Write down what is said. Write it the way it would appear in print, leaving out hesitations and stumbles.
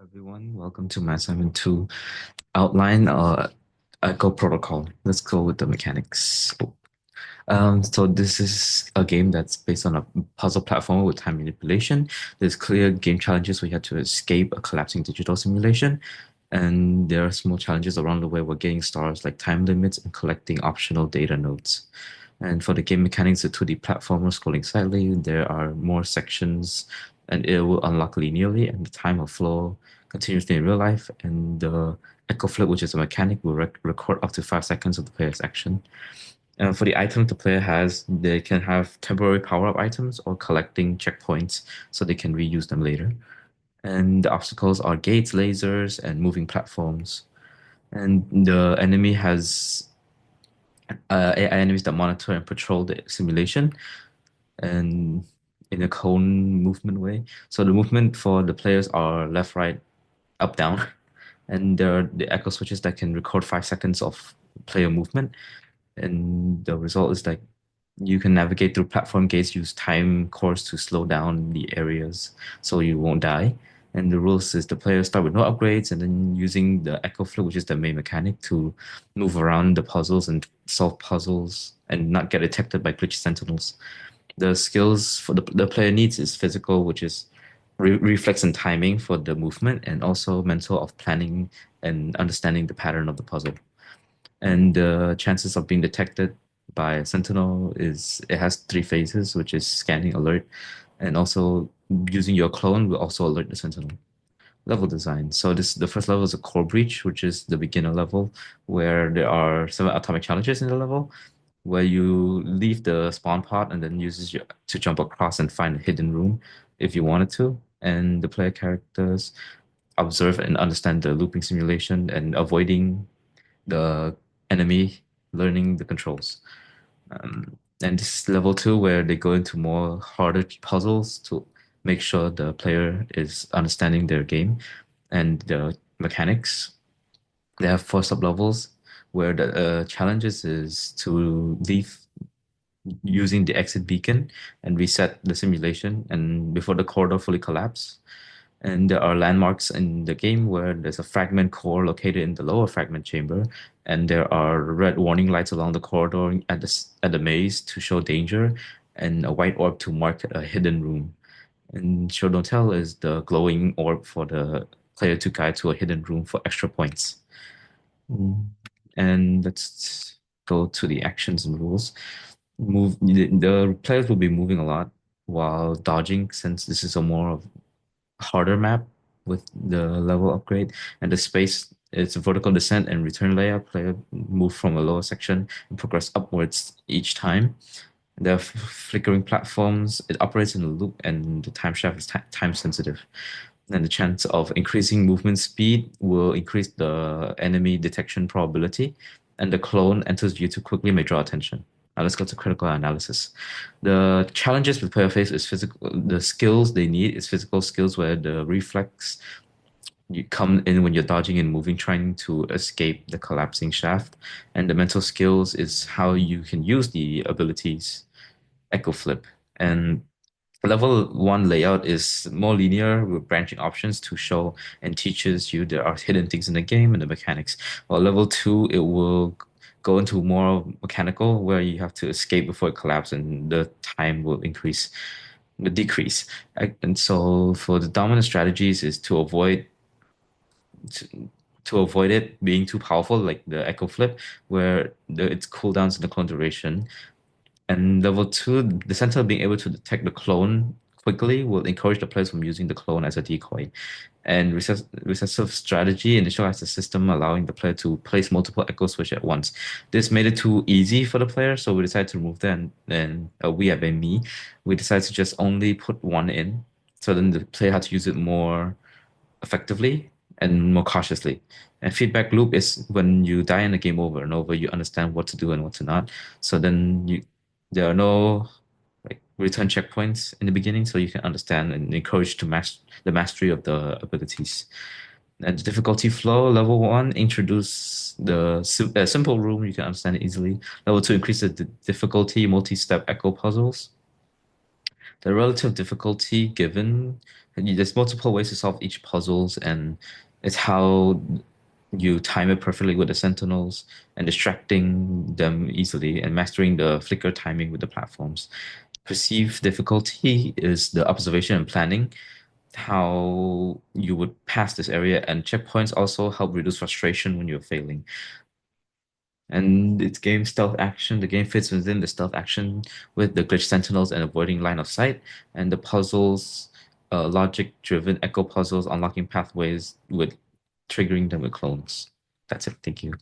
Everyone, welcome to my assignment to outline Echo Protocol. Let's go with the mechanics. So this is a game that's based on a puzzle platform with time manipulation. There's clear game challenges where you have to escape a collapsing digital simulation, and there are small challenges around the way we're getting stars like time limits and collecting optional data nodes. And for the game mechanics, the 2D platformer scrolling slightly, there are more sections and it will unlock linearly and the time will flow continuously in real life. And the Echo Flip, which is a mechanic, will record up to 5 seconds of the player's action. For the items the player has, they can have temporary power-up items or collecting checkpoints so they can reuse them later. And the obstacles are gates, lasers, and moving platforms. And the enemy has AI enemies that monitor and patrol the simulation and in a cone movement way. So the movement for the players are left, right, up, down. And there are the echo switches that can record 5 seconds of player movement. And the result is like you can navigate through platform gates, use time cores to slow down the areas so you won't die. And the rules is the players start with no upgrades and then using the Echo Flip, which is the main mechanic, to move around the puzzles and solve puzzles and not get detected by glitch sentinels. The skills for the player needs is physical, which is reflex and timing for the movement, and also mental of planning and understanding the pattern of the puzzle. And the chances of being detected by a sentinel is it has 3 phases, which is scanning, alert, and also using your clone will also alert the sentinel. Level design. So this the first level is a core breach, which is the beginner level, where there are 7 atomic challenges in the level, where you leave the spawn pod and then uses your to jump across and find a hidden room if you wanted to. And the player characters observe and understand the looping simulation and avoiding the enemy, learning the controls. And this is level 2 where they go into more harder puzzles to make sure the player is understanding their game and the mechanics. They have 4 sub-levels where the challenges is to leave using the exit beacon and reset the simulation and before the corridor fully collapse. And there are landmarks in the game where there's a fragment core located in the lower fragment chamber, and there are red warning lights along the corridor at the maze to show danger, and a white orb to mark a hidden room. And Show Don't Tell is the glowing orb for the player to guide to a hidden room for extra points. Mm. And let's go to the actions and rules. The players will be moving a lot while dodging, since this is a more of harder map with the level upgrade and the space. It's a vertical descent and return layout. Player move from a lower section and progress upwards each time. There are flickering platforms. It operates in a loop, and the time shaft is time sensitive. And the chance of increasing movement speed will increase the enemy detection probability, and the clone enters view too quickly may draw attention. Now let's go to critical analysis. The challenges with player face is physical. The skills they need is physical skills where the reflex you come in when you're dodging and moving, trying to escape the collapsing shaft. And the mental skills is how you can use the abilities Echo Flip. And level 1 layout is more linear with branching options to show and teaches you there are hidden things in the game and the mechanics. While level 2, it will go into more mechanical where you have to escape before it collapses and the time will decrease. And so for the dominant strategies is to, to avoid it being too powerful, like the Echo Flip, where its cooldowns and the clone duration. And level 2, the center being able to detect the clone quickly will encourage the players from using the clone as a decoy. And recessive strategy initializes the system, allowing the player to place multiple echo switch at once. This made it too easy for the player, so we decided to remove that. And we have been me. We decided to just only put one in. So then the player had to use it more effectively and more cautiously. And feedback loop is when you die in a game over and over, you understand what to do and what to not. So then there are no like return checkpoints in the beginning, so you can understand and encourage to match the mastery of the abilities. And the difficulty flow, level 1, introduce the simple room, you can understand it easily. Level 2, increase the difficulty, multi-step echo puzzles. The relative difficulty given, there's multiple ways to solve each puzzles, and it's how you time it perfectly with the sentinels and distracting them easily and mastering the flicker timing with the platforms. Perceived difficulty is the observation and planning, how you would pass this area, and checkpoints also help reduce frustration when you're failing. And its game stealth action, the game fits within the stealth action with the glitch sentinels and avoiding line of sight, and the puzzles, logic-driven echo puzzles, unlocking pathways with triggering them with clones. That's it. Thank you.